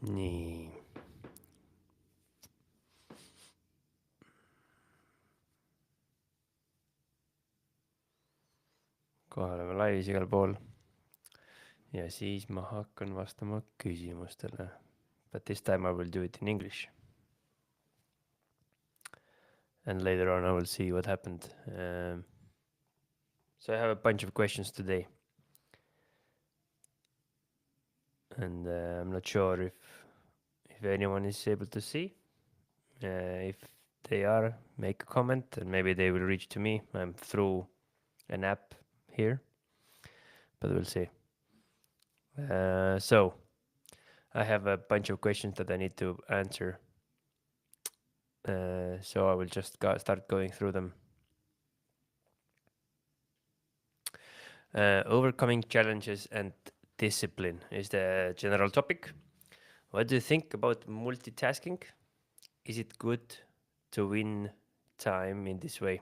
nii. kohe oleme laivis igal pool. ja siis ma hakkan vastama küsimustele. But this time I will do it in English. And later on I will see what happened. So I have a bunch of questions today. And I'm not sure if anyone is able to see. If they are, make a comment and maybe they will reach to me. I'm through an app here, but we'll see. So I have a bunch of questions that I need to answer. So I will just start going through them. Overcoming challenges and discipline is the general topic. What do you think about multitasking? Is it good to win time in this way?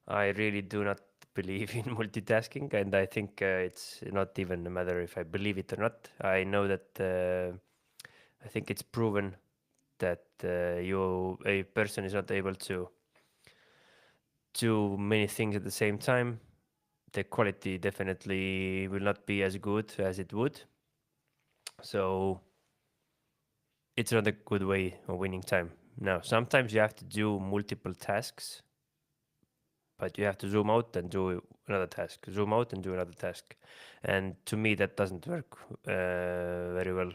I really do not believe in multitasking, and I think it's not even a matter if I believe it or not. I know that I think it's proven that a person is not able to do many things at the same time. The quality definitely will not be as good as it would. So it's not a good way of winning time. Now, sometimes you have to do multiple tasks, but you have to zoom out and do another task, zoom out and do another task. And to me, that doesn't work very well.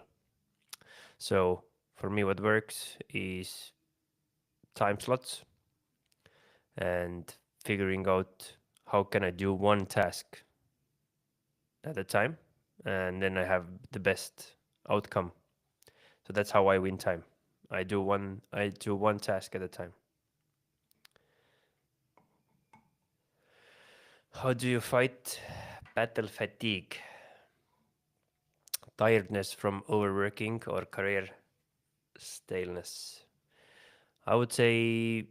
So for me, what works is time slots and figuring out how can I do one task at a time, and then I have the best outcome. So that's how I win time. I do one task at a time. How do you fight battle fatigue? Tiredness from overworking or career staleness? I would say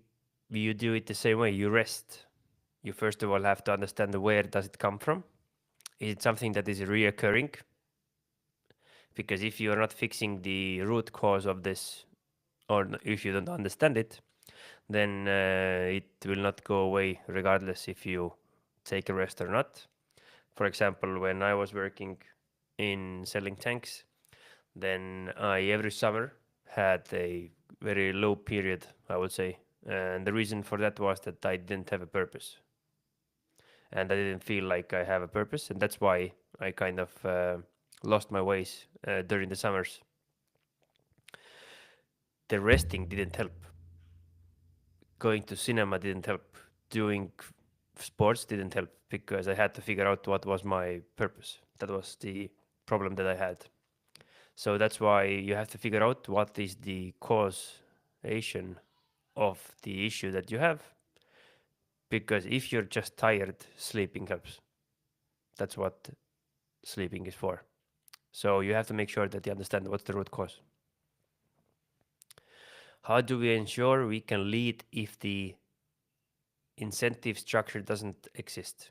you do it the same way. You rest. You first of all have to understand where does it come from. Is it something that is reoccurring? Because if you are not fixing the root cause of this, or if you don't understand it, then it will not go away regardless if you take a rest or not. For example, when I was working in selling tanks, then I every summer had a very low period, I would say. And the reason for that was that I didn't have a purpose. And I didn't feel like I have a purpose. And that's why I kind of lost my ways during the summers. The resting didn't help. Going to cinema didn't help. Doing sports didn't help because I had to figure out what was my purpose. That was the problem that I had. So that's why you have to figure out what is the causation of the issue that you have. Because if you're just tired, sleeping helps. That's what sleeping is for. So you have to make sure that you understand what's the root cause. How do we ensure we can lead if the incentive structure doesn't exist?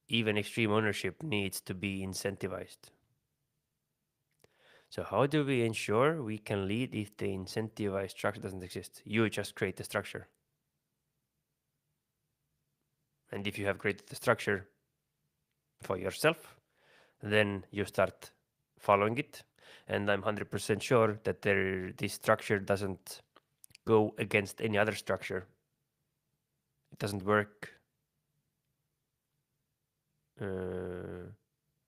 Even extreme ownership needs to be incentivized. So how do we ensure we can lead if the incentivized structure doesn't exist? You just create the structure. And if you have created the structure for yourself, then you start following it. And I'm 100% sure that this structure doesn't go against any other structure. It doesn't work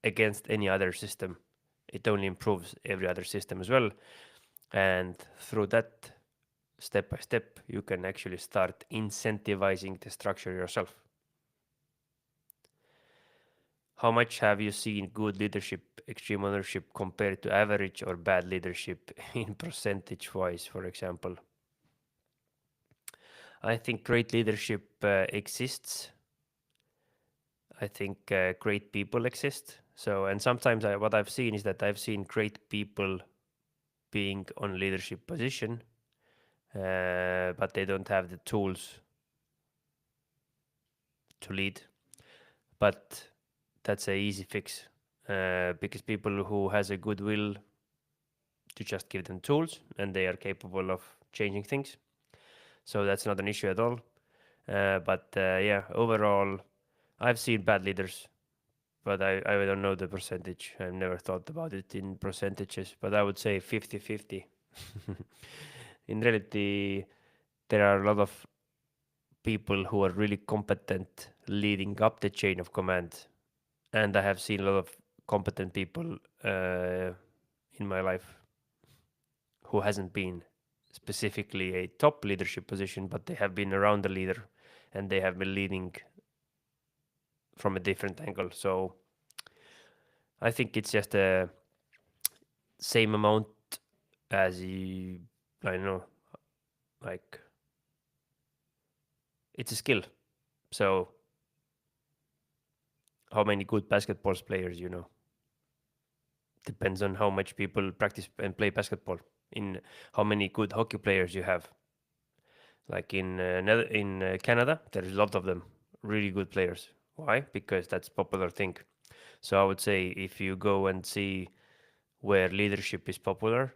against any other system. It only improves every other system as well. And through that, step by step, you can actually start incentivizing the structure yourself. How much have you seen good leadership, extreme ownership compared to average or bad leadership in percentage wise, for example? I think great leadership exists. I think great people exist. So, and sometimes what I've seen is that I've seen great people being on leadership position, but they don't have the tools to lead. But that's an easy fix. because people who has a good will to just give them tools and they are capable of changing things. So that's not an issue at all. But yeah, overall, I've seen bad leaders, but I don't know the percentage. I've never thought about it in percentages, but I would say 50-50. In reality, there are a lot of people who are really competent leading up the chain of command, and I have seen a lot of competent people in my life who hasn't been specifically a top leadership position, but they have been around the leader and they have been leading from a different angle. So I think it's just a same amount as you, I don't know, like it's a skill. So how many good basketball players you know depends on how much people practice and play basketball. In how many good hockey players you have. Like in Canada, there's a lot of them, really good players. Why? Because that's popular thing. So I would say if you go and see where leadership is popular,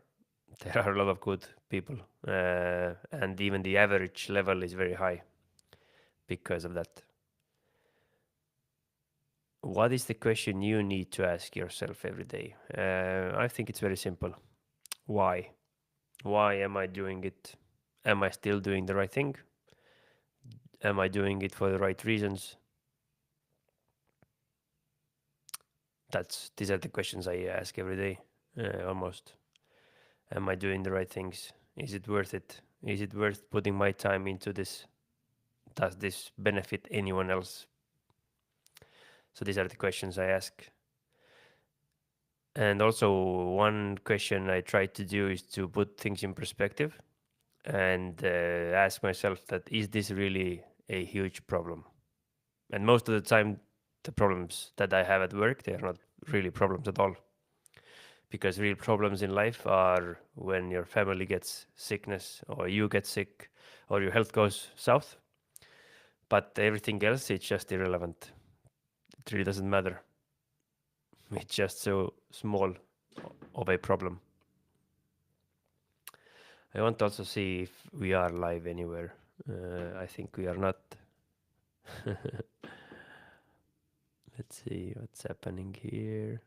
there are a lot of good people, and even the average level is very high because of that. What is the question you need to ask yourself every day? I think it's very simple. Why? Why am I doing it? Am I still doing the right thing? Am I doing it for the right reasons? These are the questions I ask every day, almost. Am I doing the right things? Is it worth it? Is it worth putting my time into this? Does this benefit anyone else? So these are the questions I ask. And also, one question I try to do is to put things in perspective and ask myself that is this really a huge problem? And most of the time, the problems that I have at work, they are not really problems at all. Because real problems in life are when your family gets sickness or you get sick or your health goes south. But everything else, it's just irrelevant. It really doesn't matter. It's just so small of a problem. I want to also see if we are live anywhere. I think we are not. Let's see what's happening here.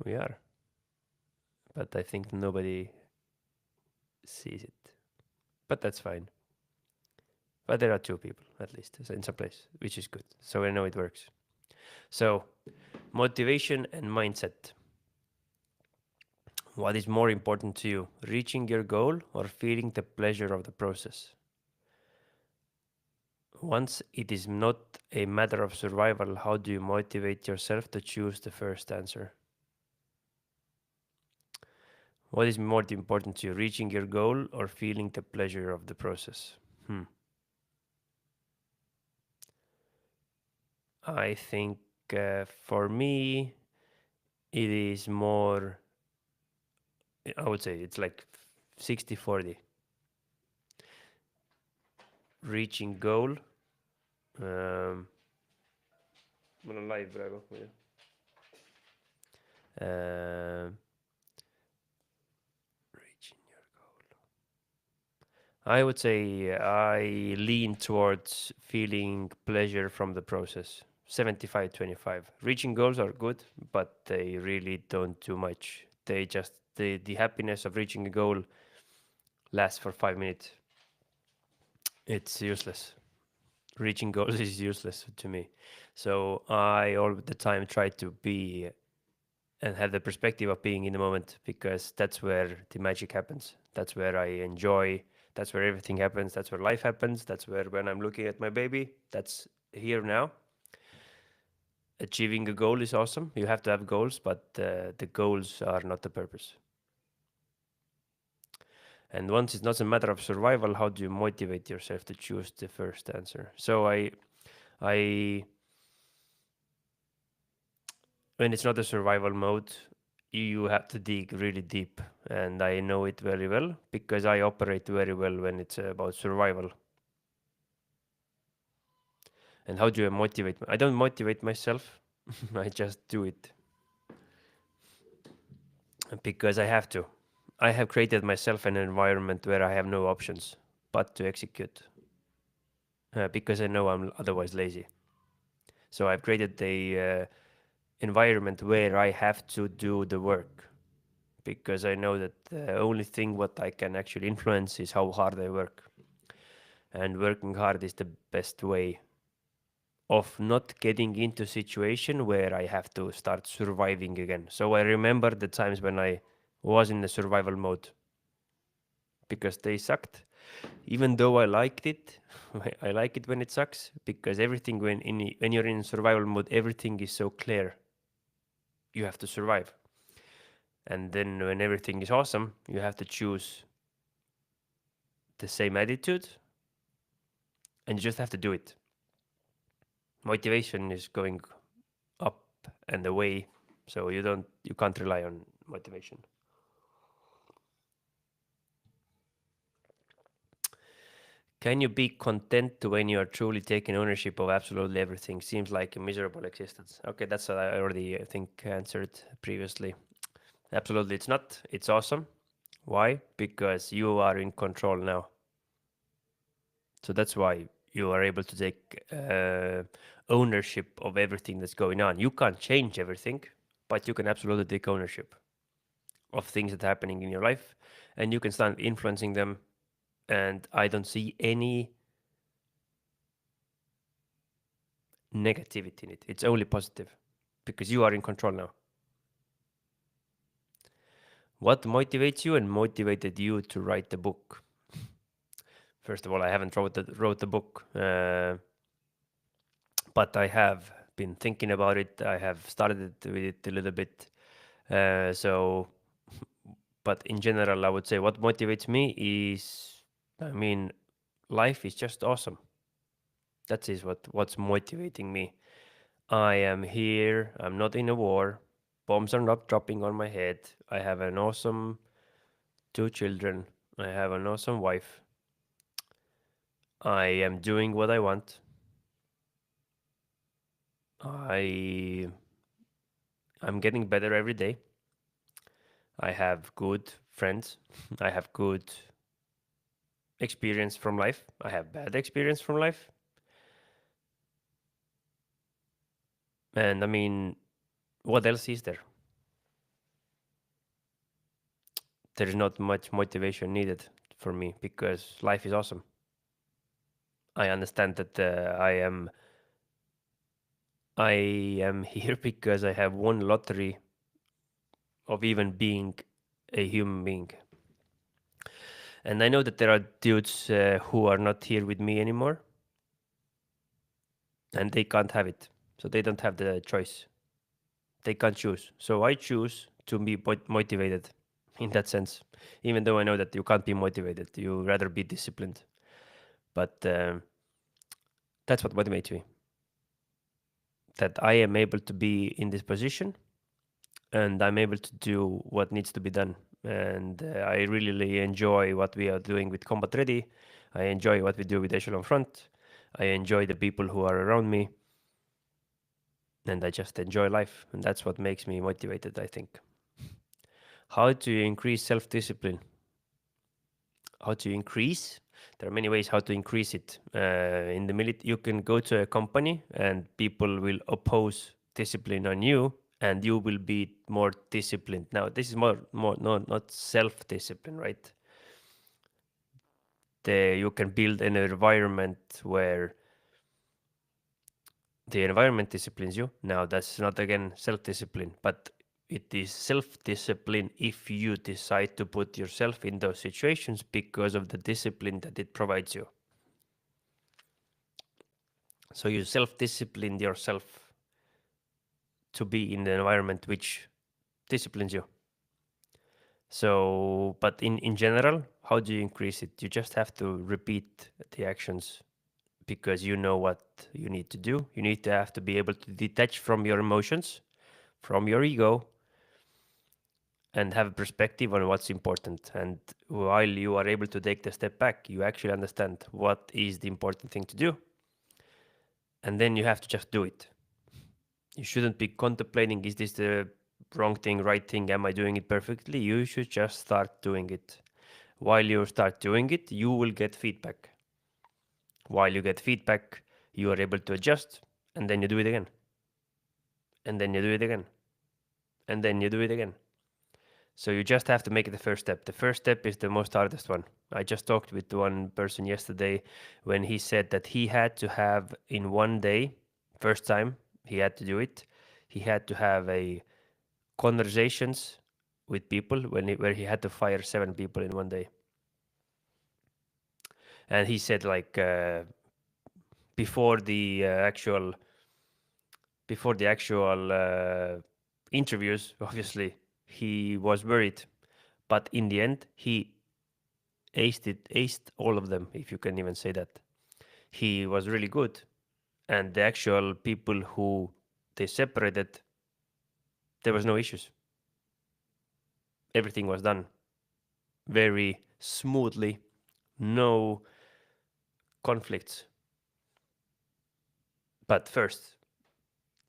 We are, but I think nobody sees it. But that's fine. But there are two people at least in some place, which is good. So I know it works. So motivation and mindset. What is more important to you, reaching your goal or feeling the pleasure of the process? Once it is not a matter of survival, how do you motivate yourself to choose the first answer? What is more important to you, reaching your goal or feeling the pleasure of the process? I think for me, it is more, I would say it's like 60-40. Reaching goal. Mul on live praegu. Reaching your goal. I would say I lean towards feeling pleasure from the process. 75-25. Reaching goals are good, but they really don't do much. They just the happiness of reaching a goal lasts for 5 minutes. It's useless. Reaching goals is useless to me. So I all the time try to be and have the perspective of being in the moment because that's where the magic happens. That's where I enjoy. That's where everything happens. That's where life happens. That's where when I'm looking at my baby, that's here now. Achieving a goal is awesome. You have to have goals, but the goals are not the purpose. And once it's not a matter of survival, how do you motivate yourself to choose the first answer? So I when it's not a survival mode, you have to dig really deep, and I know it very well because I operate very well when it's about survival. And how do I motivate? I don't motivate myself. I just do it because I have to. I have created myself an environment where I have no options but to execute because I know I'm otherwise lazy. So I've created a environment where I have to do the work because I know that the only thing what I can actually influence is how hard I work. And working hard is the best way of not getting into a situation where I have to start surviving again. So I remember the times when I was in the survival mode because they sucked. Even though I liked it, I like it when it sucks because everything when you're in survival mode, everything is so clear. You have to survive. And then when everything is awesome, you have to choose the same attitude and you just have to do it. Motivation is going up and away, so you can't rely on motivation. Can you be content when you are truly taking ownership of absolutely everything? Seems like a miserable existence. Okay, that's what I already, I think, answered previously. Absolutely, it's not. It's awesome. Why? Because you are in control now. So that's why you are able to take ownership of everything that's going on. You can't change everything, but you can absolutely take ownership of things that are happening in your life, and you can start influencing them. And I don't see any negativity in it. It's only positive because you are in control now. What motivates you and motivated you to write the book? First of all, I haven't wrote the book, but I have been thinking about it. I have started with it a little bit. So, but in general, I would say what motivates me is, I mean, life is just awesome. That is what's motivating me. I am here. I'm not in a war. Bombs are not dropping on my head. I have an awesome two children. I have an awesome wife. I am doing what I want. I I'm getting better every day. I have good friends. I have good experience from life. I have bad experience from life. And I mean, what else is there? There is not much motivation needed for me because life is awesome. I understand that I am here because I have won lottery of even being a human being. And I know that there are dudes who are not here with me anymore and they can't have it. So they don't have the choice. They can't choose. So I choose to be motivated in that sense. Even though I know that you can't be motivated, you rather be disciplined. But that's what motivates me. That I am able to be in this position and I'm able to do what needs to be done. And I really enjoy what we are doing with Combat Ready. I enjoy what we do with Echelon Front. I enjoy the people who are around me. And I just enjoy life. And that's what makes me motivated, I think. How to increase self discipline? How to increase? There are many ways how to increase it. In the military, you can go to a company and people will oppose discipline on you and you will be more disciplined. Now, this is more no, not self-discipline, right? You can build an environment where the environment disciplines you. Now, that's not again self-discipline, but it is self-discipline if you decide to put yourself in those situations because of the discipline that it provides you. So you self-discipline yourself to be in the environment which disciplines you. So, but in general, how do you increase it? You just have to repeat the actions because you know what you need to do. You need to have to be able to detach from your emotions, from your ego, and have a perspective on what's important. And while you are able to take the step back, you actually understand what is the important thing to do. And then you have to just do it. You shouldn't be contemplating, is this the wrong thing, right thing? Am I doing it perfectly? You should just start doing it. While you start doing it, you will get feedback. While you get feedback, you are able to adjust, and then you do it again. And then you do it again. And then you do it again. So you just have to make it the first step. The first step is the most hardest one. I just talked with one person yesterday when he said that he had to have in one day, first time he had to do it, he had to have a conversations with people where he had to fire 7 people in one day. And he said like before the actual interviews, obviously he was worried, but in the end he aced all of them, if you can even say that. He was really good, and the actual people who they separated, there was no issues. Everything was done very smoothly, no conflicts. But first,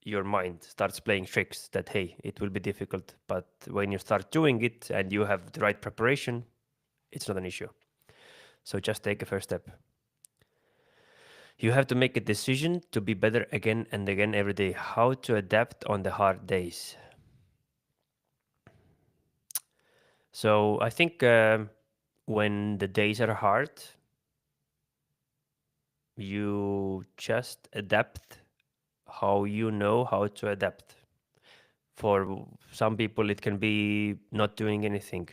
your mind starts playing tricks that, hey, it will be difficult. But when you start doing it and you have the right preparation, it's not an issue. So just take a first step. You have to make a decision to be better again and again every day. How to adapt on the hard days. So I think when the days are hard, you just adapt how you know how to adapt. For some people, it can be not doing anything.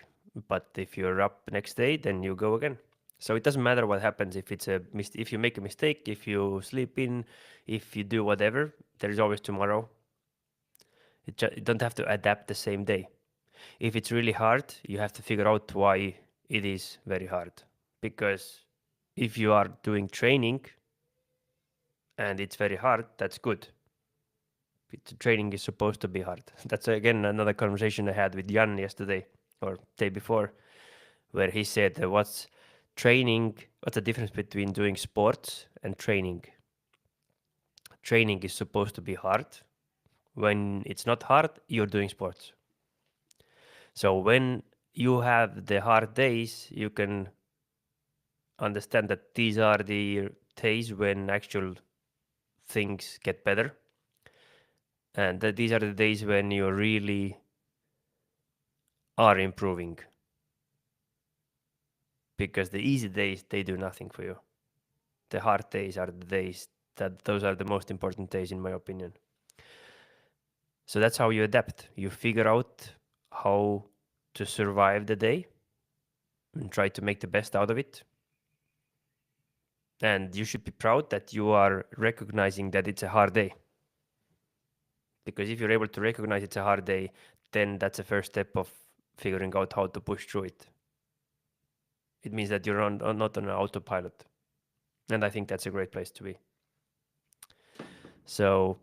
But if you're up next day, then you go again. So it doesn't matter what happens if if you make a mistake, if you sleep in, if you do whatever, there is always tomorrow. You don't have to adapt the same day. If it's really hard, you have to figure out why it is very hard. Because if you are doing training and it's very hard, that's good. Training is supposed to be hard. That's again another conversation I had with Jan yesterday or day before, where he said, what's the difference between doing sports and training? Training is supposed to be hard. When it's not hard, you're doing sports. So when you have the hard days, you can understand that these are the days when actual things get better. And that these are the days when you really are improving. Because the easy days, they do nothing for you. The hard days are the days those are the most important days, in my opinion. So that's how you adapt. You figure out how to survive the day and try to make the best out of it. And you should be proud that you are recognizing that it's a hard day. Because if you're able to recognize it's a hard day, then that's the first step of figuring out how to push through it. It means that you're not on an autopilot. And I think that's a great place to be. So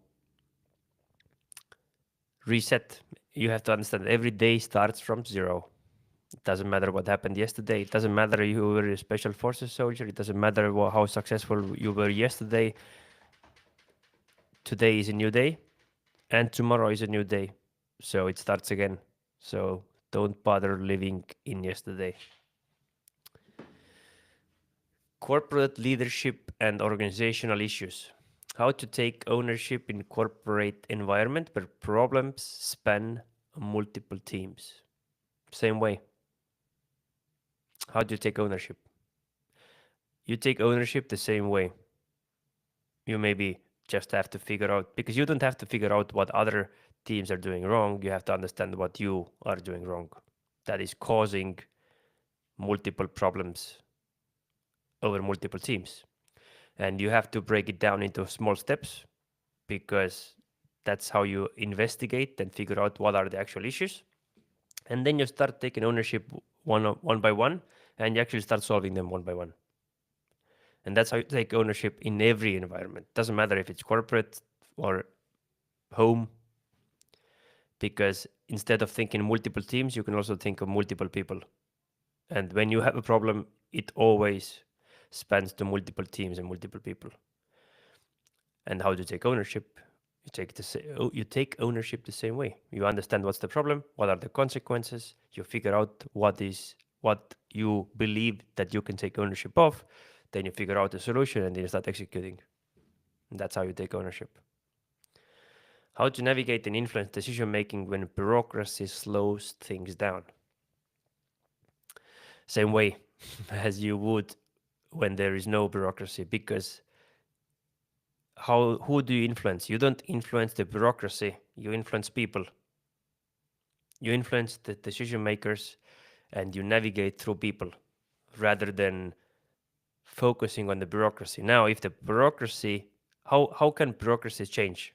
reset. You have to understand every day starts from zero. It doesn't matter what happened yesterday. It doesn't matter you were a special forces soldier. It doesn't matter how successful you were yesterday. Today is a new day, and tomorrow is a new day. So it starts again. So don't bother living in yesterday. Corporate leadership and organizational issues. How to take ownership in corporate environment where problems span multiple teams. Same way. How do you take ownership? You take ownership the same way. You maybe just have to figure out, because you don't have to figure out what other teams are doing wrong. You have to understand what you are doing wrong. That is causing multiple problems over multiple teams. And you have to break it down into small steps, because that's how you investigate and figure out what are the actual issues. And then you start taking ownership one by one, and you actually start solving them one by one. And that's how you take ownership in every environment. Doesn't matter if it's corporate or home, because instead of thinking multiple teams, you can also think of multiple people. And when you have a problem, it always spans to multiple teams and multiple people. And how to take ownership? You take ownership the same way. You understand what's the problem, what are the consequences. You figure out what you believe that you can take ownership of. Then you figure out the solution and then you start executing. And that's how you take ownership. How to navigate and influence decision making when bureaucracy slows things down. Same way as you would when there is no bureaucracy, because who do you influence? You don't influence the bureaucracy, you influence people. You influence the decision makers and you navigate through people rather than focusing on the bureaucracy. Now, if the bureaucracy, how can bureaucracy change?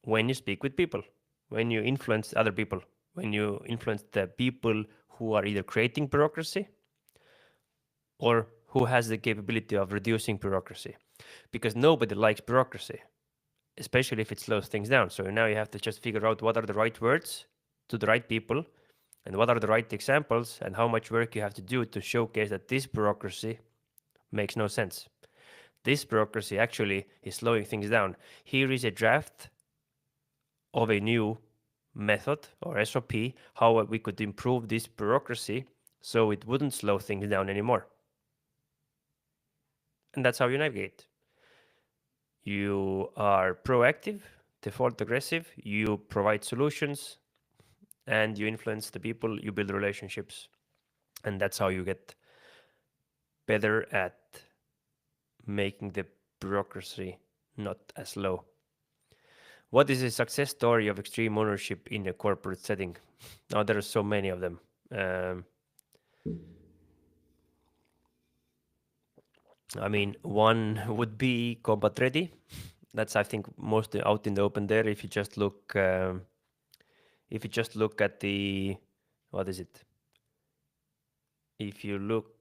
When you speak with people, when you influence other people, when you influence the people who are either creating bureaucracy or who has the capability of reducing bureaucracy. Because nobody likes bureaucracy, especially if it slows things down. So now you have to just figure out what are the right words to the right people and what are the right examples and how much work you have to do to showcase that this bureaucracy makes no sense. This bureaucracy actually is slowing things down. Here is a draft of a new method or SOP, how we could improve this bureaucracy so it wouldn't slow things down anymore. And that's how you navigate. You are proactive, default aggressive, you provide solutions, and you influence the people, you build relationships. And that's how you get better at making the bureaucracy not as low. What is a success story of extreme ownership in a corporate setting? Now, there are so many of them. I mean, one would be combat ready. That's, I think, mostly out in the open there. If you just look at the, what is it? If you look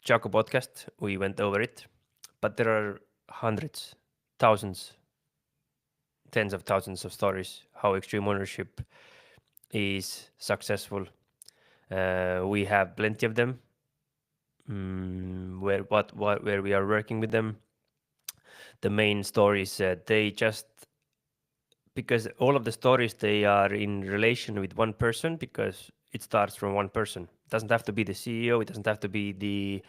Chaco podcast, we went over it, but there are hundreds, thousands, tens of thousands of stories how extreme ownership is successful. We have plenty of them. Where we are working with them. The main stories they just, because all of the stories they are in relation with one person, because it starts from one person. It doesn't have to be the CEO. It doesn't have to be the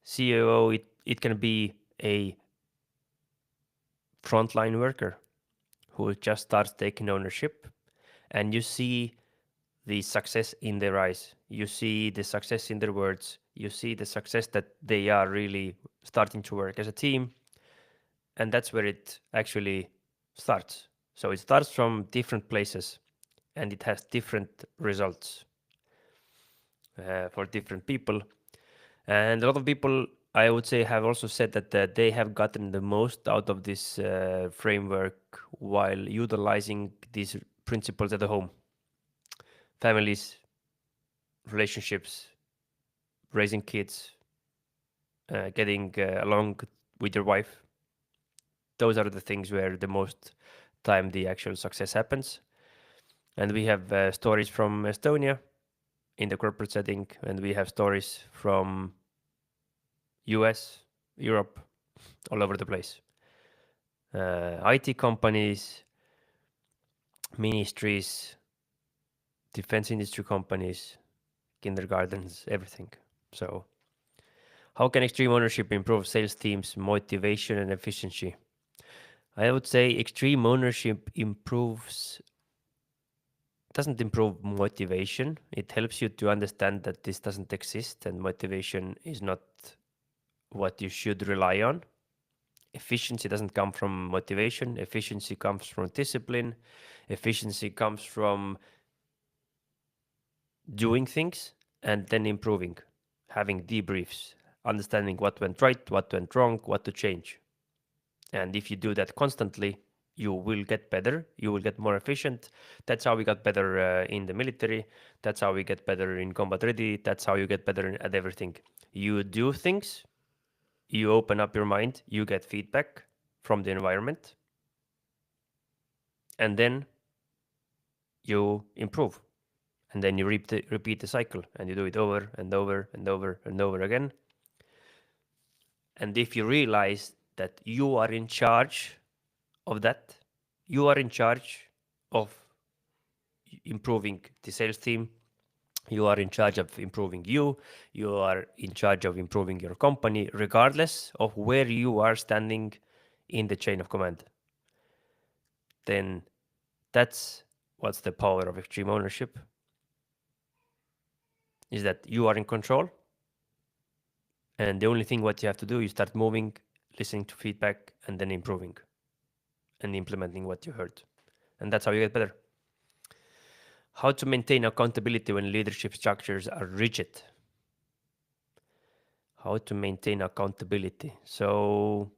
COO. It can be a frontline worker who just starts taking ownership, and you see the success in their eyes. You see the success in their words. You see the success that they are really starting to work as a team. And that's where it actually starts. So it starts from different places and it has different results for different people. And a lot of people, I would say, have also said that they have gotten the most out of this framework while utilizing these principles at the home. Families, relationships, raising kids, getting along with your wife. Those are the things where the most time the actual success happens. And we have stories from Estonia in the corporate setting, and we have stories from US, Europe, all over the place. IT companies, ministries, defense industry companies, kindergartens, everything. So, how can extreme ownership improve sales teams' motivation and efficiency? I would say extreme ownership doesn't improve motivation. It helps you to understand that this doesn't exist and motivation is not what you should rely on. Efficiency doesn't come from motivation. Efficiency comes from discipline. Efficiency comes from doing things and then improving, having debriefs, understanding what went right, what went wrong, what to change. And if you do that constantly, you will get better, you will get more efficient. That's how we got better in the military. That's how we get better in combat ready. That's how you get better at everything. You do things, you open up your mind, you get feedback from the environment, and then you improve. And then you repeat the cycle, and you do it over and over and over and over again. And if you realize that you are in charge of that, you are in charge of improving the sales team, you are in charge of improving you are in charge of improving your company, regardless of where you are standing in the chain of command, then that's what's the power of extreme ownership, is that you are in control. And the only thing what you have to do is start moving, listening to feedback, and then improving and implementing what you heard. And that's how you get better. How to maintain accountability when leadership structures are rigid. How to maintain accountability. So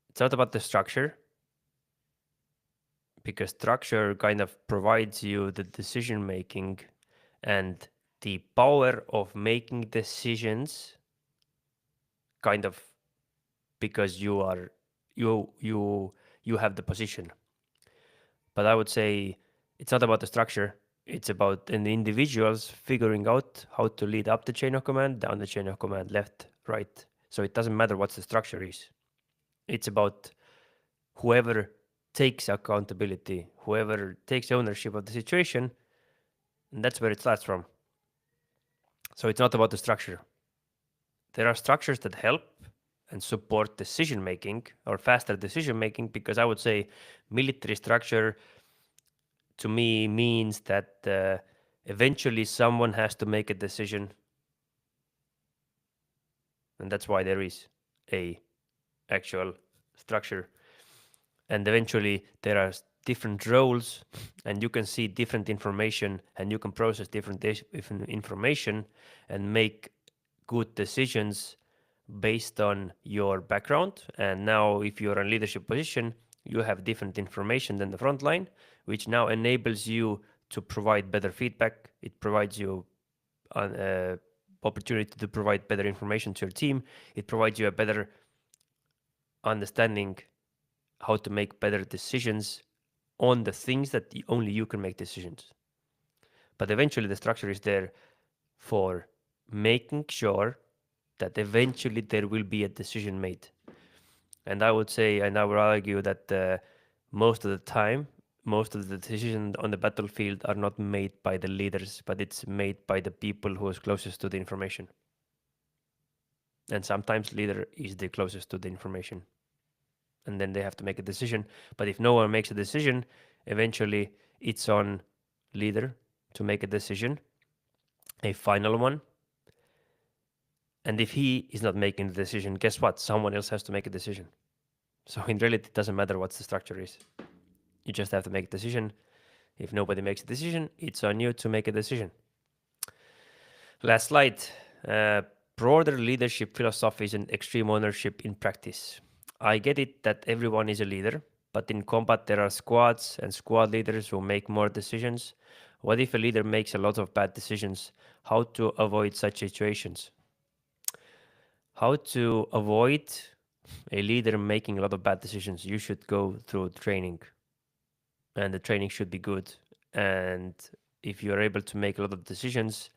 it's not about the structure, because structure kind of provides you the decision making and the power of making decisions, kind of, because you have the position. But I would say it's not about the structure. It's about an individuals figuring out how to lead up the chain of command, down the chain of command, left, right. So it doesn't matter what the structure is. It's about whoever takes accountability, whoever takes ownership of the situation, and that's where it starts from. So it's not about the structure. There are structures that help and support decision making or faster decision making, because I would say military structure to me means that eventually someone has to make a decision, and that's why there is a actual structure. And eventually there are different roles, and you can see different information, and you can process different information and make good decisions based on your background. And now if you're in leadership position, you have different information than the front line, which now enables you to provide better feedback. It provides you an opportunity to provide better information to your team. It provides you a better understanding how to make better decisions on the things that only you can make decisions. But eventually the structure is there for making sure that eventually there will be a decision made. And I would say, and I would argue that most of the time, most of the decisions on the battlefield are not made by the leaders, but it's made by the people who is closest to the information. And sometimes leader is the closest to the information, and then they have to make a decision. But if no one makes a decision, eventually it's on leader to make a decision, a final one. And if he is not making the decision, guess what? Someone else has to make a decision. So in reality, it doesn't matter what the structure is. You just have to make a decision. If nobody makes a decision, it's on you to make a decision. Last slide. Broader leadership philosophies and extreme ownership in practice. I get it that everyone is a leader, but in combat there are squads and squad leaders who make more decisions. What if a leader makes a lot of bad decisions? How to avoid such situations? How to avoid a leader making a lot of bad decisions? You should go through training, and the training should be good. And if you are able to make a lot of decisions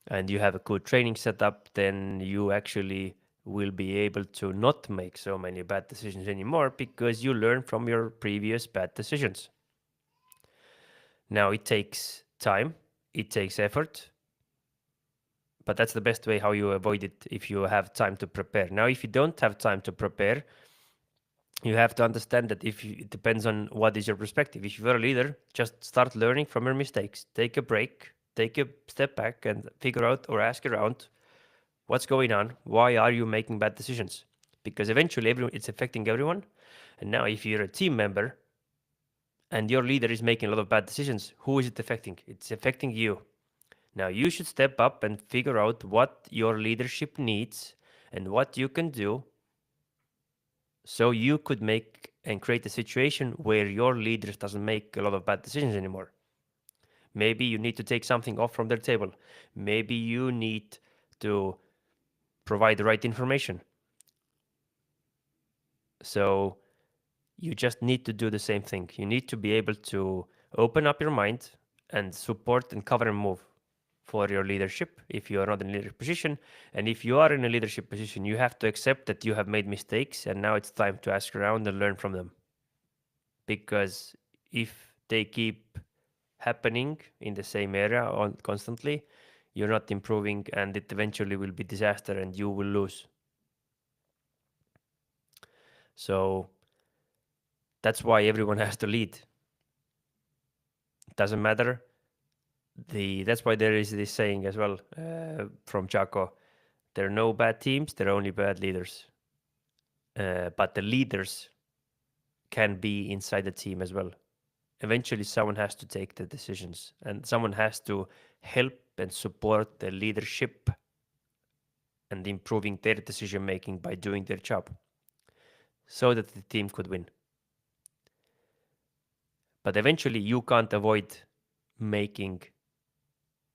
and you have a good training setup, then you actually will be able to not make so many bad decisions anymore, because you learn from your previous bad decisions. Now it takes time, it takes effort, but that's the best way how you avoid it, if you have time to prepare. Now, if you don't have time to prepare, you have to understand that it depends on what is your perspective. If you're a leader, just start learning from your mistakes. Take a break, take a step back and figure out or ask around what's going on. Why are you making bad decisions? Because eventually it's affecting everyone. And now if you're a team member and your leader is making a lot of bad decisions, who is it affecting? It's affecting you. Now you should step up and figure out what your leadership needs and what you can do, so you could make and create a situation where your leaders doesn't make a lot of bad decisions anymore. Maybe you need to take something off from their table. Maybe you need to provide the right information. So You just need to do the same thing. You need to be able to open up your mind and support and cover and move for your leadership if you are not in a leadership position. And if you are in a leadership position, you have to accept that you have made mistakes and now it's time to ask around and learn from them. Because if they keep happening in the same area on constantly, you're not improving and it eventually will be disaster and you will lose. So that's why everyone has to lead. It doesn't matter. That's why there is this saying as well from Chaco. There are no bad teams, there are only bad leaders. But the leaders can be inside the team as well. Eventually, someone has to take the decisions and someone has to help and support the leadership and improving their decision making by doing their job so that the team could win. But eventually, you can't avoid making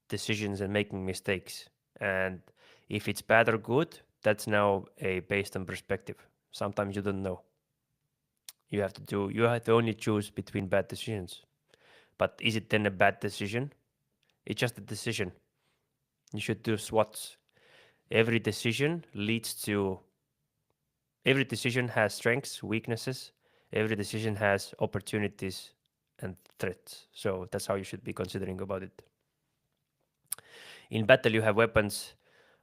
decisions and making mistakes. And if it's bad or good, that's now based on perspective. Sometimes you don't know. You have to only choose between bad decisions. But is it then a bad decision? It's just a decision. You should do SWOTs. Every decision leads to every decision has strengths, weaknesses. Every decision has opportunities and threats. So that's how you should be considering about it. In battle, you have weapons.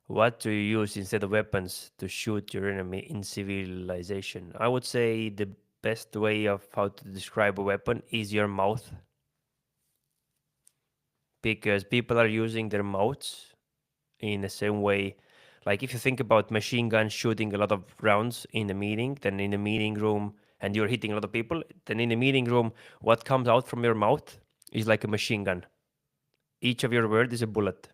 What do you use instead of weapons to shoot your enemy in civilization? I would say the best way of how to describe a weapon is your mouth. Because people are using their mouths in the same way. Like if you think about machine guns shooting a lot of rounds in a meeting, then in a meeting room, and you're hitting a lot of people, then in a meeting room, what comes out from your mouth is like a machine gun. Each of your words is a bullet.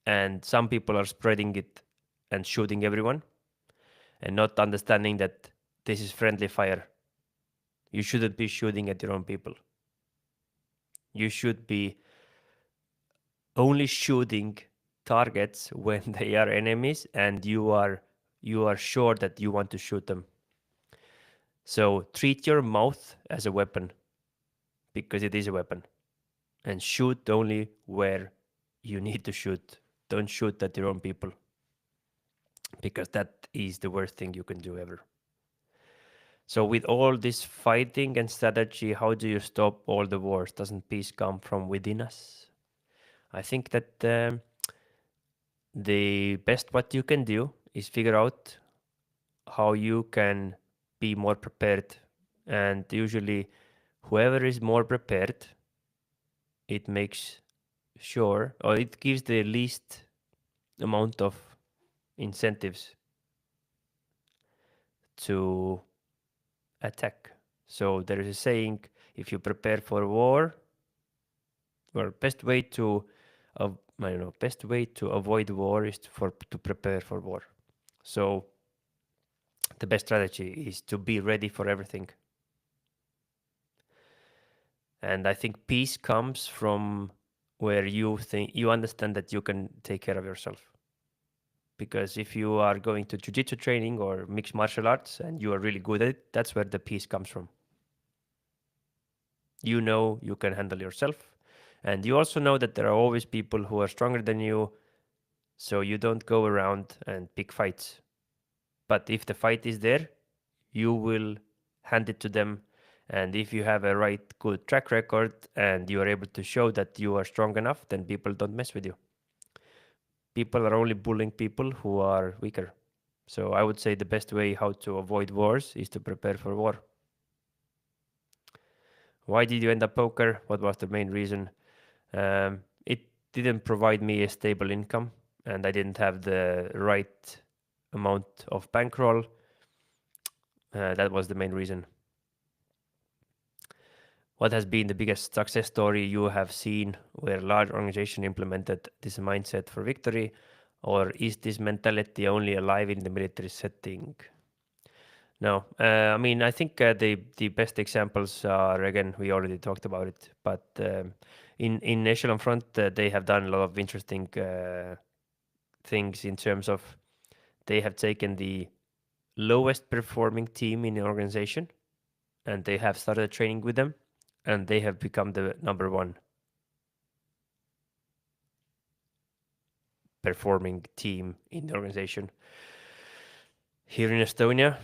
And some people are spreading it and shooting everyone and not understanding that this is friendly fire. You shouldn't be shooting at your own people. You should be only shooting targets when they are enemies and you are sure that you want to shoot them. So treat your mouth as a weapon because it is a weapon and shoot only where you need to shoot. Don't shoot at your own people because that is the worst thing you can do ever. So with all this fighting and strategy, how do you stop all the wars? Doesn't peace come from within us? I think that the best what you can do is figure out how you can be more prepared. And usually whoever is more prepared, it makes sure, or it gives the least amount of incentives to attack. So there is a saying, if you prepare for war, or best way to best way to avoid war is to prepare for war. So the best strategy is to be ready for everything. And I think peace comes from where you understand that you can take care of yourself. Because if you are going to jiu-jitsu training or mixed martial arts and you are really good at it, that's where the peace comes from. You know you can handle yourself. And you also know that there are always people who are stronger than you, so you don't go around and pick fights. But if the fight is there, you will hand it to them. And if you have a right good track record and you are able to show that you are strong enough, then people don't mess with you. People are only bullying people who are weaker. So I would say the best way how to avoid wars is to prepare for war. Why did you end up poker? What was the main reason? It didn't provide me a stable income and I didn't have the right amount of bankroll. That was the main reason. What has been the biggest success story you have seen where a large organization implemented this mindset for victory? Or is this mentality only alive in the military setting? No, I mean, I think the best examples are, again, we already talked about it, but in Echelon Front, they have done a lot of interesting things in terms of they have taken the lowest performing team in the organization and they have started training with them, and they have become the number one performing team in the organization. Here in Estonia,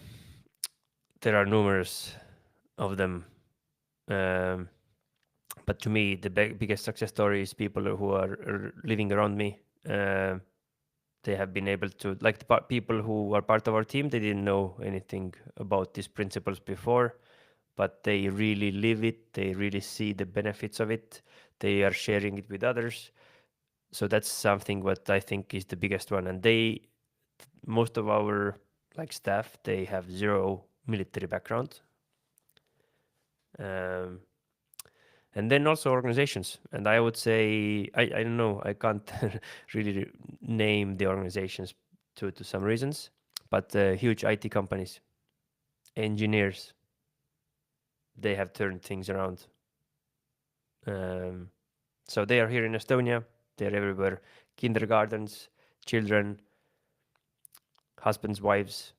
there are numerous of them. Um, but to me, the biggest success story is people who are living around me. They have been able to, like the people who are part of our team, they didn't know anything about these principles before, but they really live it. They really see the benefits of it. They are sharing it with others. So that's something what I think is the biggest one. And most of our like staff, they have zero military background. Um, and then also organizations. And I would say, I don't know, I can't really name the organizations to some reasons, but huge IT companies, engineers, they have turned things around. Um, so they are here in Estonia, they're everywhere. Kindergartens, children, husbands, wives,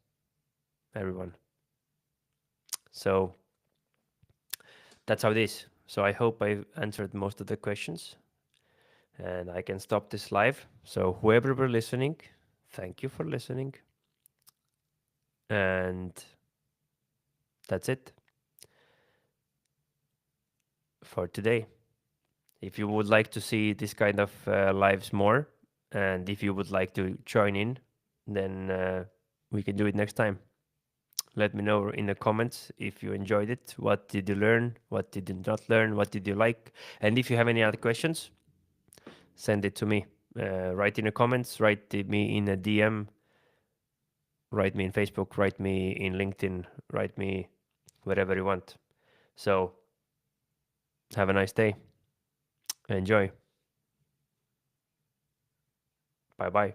everyone. So that's how it is. So I hope I've answered most of the questions and I can stop this live. So whoever were listening, thank you for listening. And that's it for today. If you would like to see this kind of lives more, and if you would like to join in, then we can do it next time. Let me know in the comments if you enjoyed it. What did you learn? What did you not learn? What did you like? And if you have any other questions, send it to me. Write in the comments, write me in a DM, write me in Facebook, write me in LinkedIn, write me wherever you want. So have a nice day. Enjoy. Bye bye.